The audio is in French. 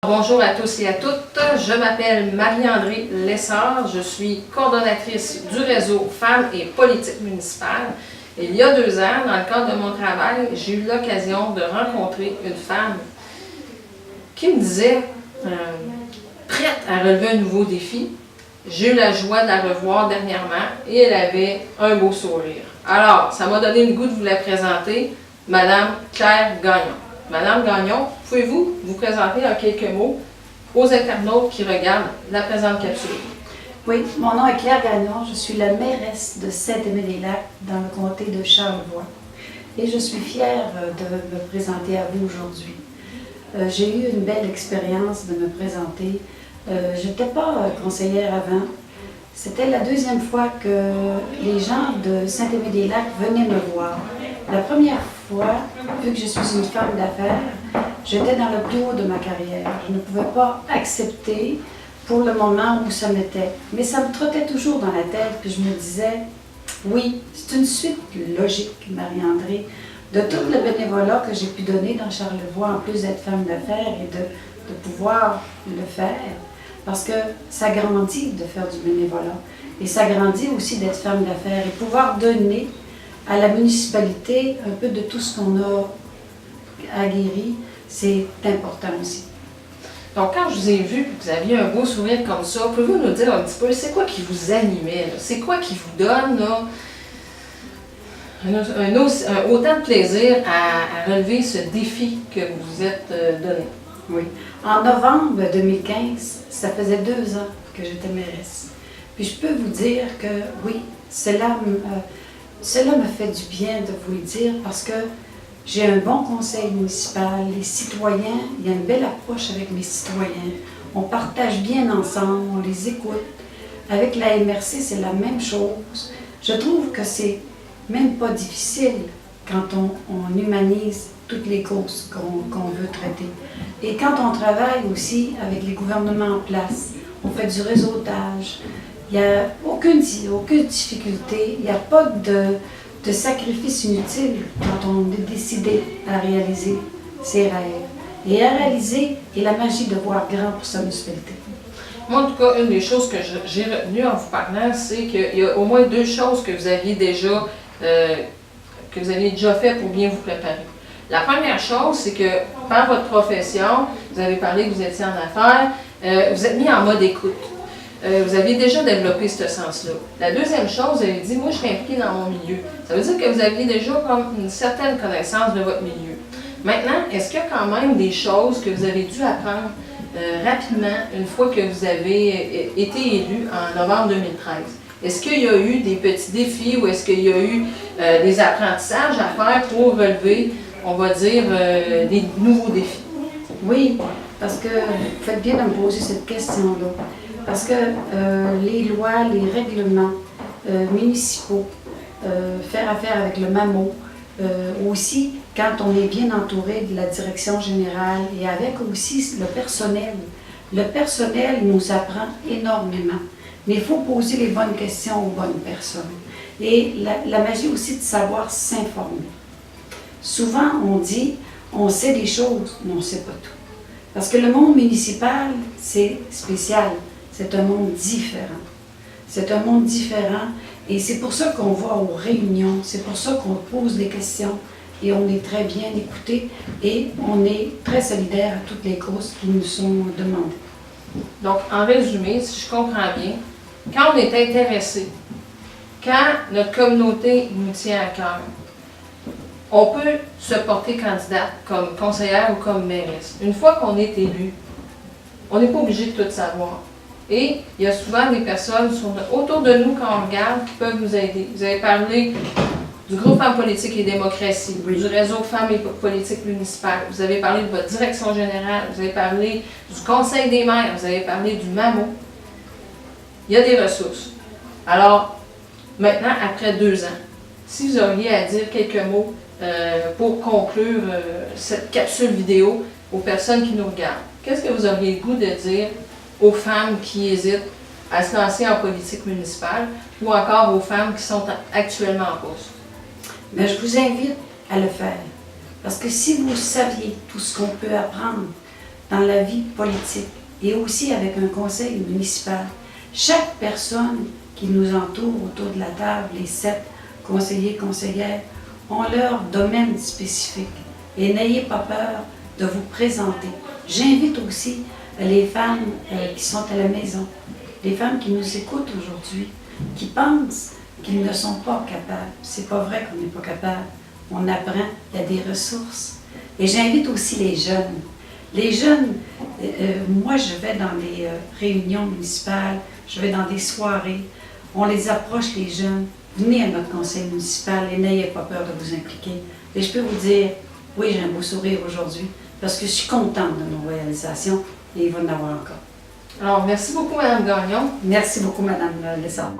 Bonjour à tous et à toutes, je m'appelle Marie-André Lessard, je suis coordonnatrice du réseau Femmes et Politique municipale. Et il y a 2 ans, dans le cadre de mon travail, j'ai eu l'occasion de rencontrer une femme qui me disait prête à relever un nouveau défi. J'ai eu la joie de la revoir dernièrement et elle avait un beau sourire. Alors, ça m'a donné le goût de vous la présenter, Madame Claire Gagnon. Madame Gagnon, pouvez-vous vous présenter en quelques mots aux internautes qui regardent la présente capsule? Oui, mon nom est Claire Gagnon, je suis la mairesse de Saint-Aimé-des-Lacs dans le comté de Charlevoix et je suis fière de me présenter à vous aujourd'hui. J'ai eu une belle expérience de me présenter. Je n'étais pas conseillère avant. C'était la 2e fois que les gens de Saint-Aimé-des-Lacs venaient me voir. La première fois, vu que je suis une femme d'affaires, j'étais dans le plus haut de ma carrière. Je ne pouvais pas accepter pour le moment où ça m'était. Mais ça me trottait toujours dans la tête, puis je me disais, oui, c'est une suite logique, Marie-André, de tout le bénévolat que j'ai pu donner dans Charlevoix, en plus d'être femme d'affaires et de pouvoir le faire. Parce que ça grandit de faire du bénévolat. Et ça grandit aussi d'être femme d'affaires et pouvoir donner à la municipalité un peu de tout ce qu'on a aguerri, c'est important aussi. Donc, quand je vous ai vu, vous aviez un beau sourire comme ça, pouvez-vous nous dire un petit peu, c'est quoi qui vous animait? C'est quoi qui vous donne là, autant de plaisir à relever ce défi que vous vous êtes donné? Oui. En novembre 2015, ça faisait 2 ans que j'étais mairesse. Puis je peux vous dire que oui, cela me fait du bien de vous le dire parce que j'ai un bon conseil municipal, les citoyens, il y a une belle approche avec mes citoyens. On partage bien ensemble, on les écoute. Avec la MRC, c'est la même chose. Je trouve que c'est même pas difficile quand on humanise toutes les causes qu'on veut traiter. Et quand on travaille aussi avec les gouvernements en place, on fait du réseautage, il n'y a aucune difficulté, il n'y a pas de sacrifice inutile quand on est décidé à réaliser ses rêves. Et à réaliser, et la magie de voir grand pour sa municipalité. Moi, en tout cas, une des choses que j'ai retenues en vous parlant, c'est qu'il y a au moins 2 choses que vous aviez déjà fait pour bien vous préparer. La première chose, c'est que par votre profession, vous avez parlé que vous étiez en affaires, vous êtes mis en mode écoute. Vous aviez déjà développé ce sens-là. La deuxième chose, vous avez dit, moi je suis impliquée dans mon milieu. Ça veut dire que vous aviez déjà comme une certaine connaissance de votre milieu. Maintenant, est-ce qu'il y a quand même des choses que vous avez dû apprendre rapidement une fois que vous avez été élu en novembre 2013? Est-ce qu'il y a eu des petits défis ou est-ce qu'il y a eu des apprentissages à faire pour relever, on va dire, des nouveaux défis? Oui, parce que vous faites bien de me poser cette question-là. Parce que les lois, les règlements municipaux, faire affaire avec le MAMO, aussi quand on est bien entouré de la direction générale et avec aussi le personnel nous apprend énormément. Mais il faut poser les bonnes questions aux bonnes personnes. Et la magie aussi de savoir s'informer. Souvent, on dit, on sait des choses, mais on ne sait pas tout. Parce que le monde municipal, c'est spécial. C'est un monde différent. C'est un monde différent et c'est pour ça qu'on va aux réunions, c'est pour ça qu'on pose des questions et on est très bien écoutés et on est très solidaires à toutes les causes qui nous sont demandées. Donc, en résumé, si je comprends bien, quand on est intéressé, quand notre communauté nous tient à cœur, on peut se porter candidate comme conseillère ou comme mairesse. Une fois qu'on est élu, on n'est pas obligé de tout savoir. Et il y a souvent des personnes autour de nous, quand on regarde, qui peuvent nous aider. Vous avez parlé du groupe Femmes Politique et Démocratie, du réseau Femmes et Politique municipale. Vous avez parlé de votre direction générale, vous avez parlé du Conseil des maires, vous avez parlé du MAMO. Il y a des ressources. Alors, maintenant, après 2 ans, si vous auriez à dire quelques mots pour conclure cette capsule vidéo aux personnes qui nous regardent, qu'est-ce que vous auriez le goût de dire aux femmes qui hésitent à se lancer en politique municipale ou encore aux femmes qui sont actuellement en poste? Mais je vous invite à le faire. Parce que si vous saviez tout ce qu'on peut apprendre dans la vie politique et aussi avec un conseil municipal. Chaque personne qui nous entoure autour de la table, les 7 conseillers, conseillères, ont leur domaine spécifique. Et n'ayez pas peur de vous présenter. J'invite aussi les femmes qui sont à la maison, les femmes qui nous écoutent aujourd'hui, qui pensent qu'ils ne sont pas capables. C'est pas vrai qu'on n'est pas capable. On apprend, il y a des ressources. Et j'invite aussi les jeunes. Les jeunes, moi je vais dans des réunions municipales, je vais dans des soirées, on les approche les jeunes. Venez à notre conseil municipal et n'ayez pas peur de vous impliquer. Et je peux vous dire, oui, j'ai un beau sourire aujourd'hui parce que je suis contente de nos réalisations et il va y en avoir encore. Alors, merci beaucoup, Mme Gagnon. Merci beaucoup, Mme Lessard.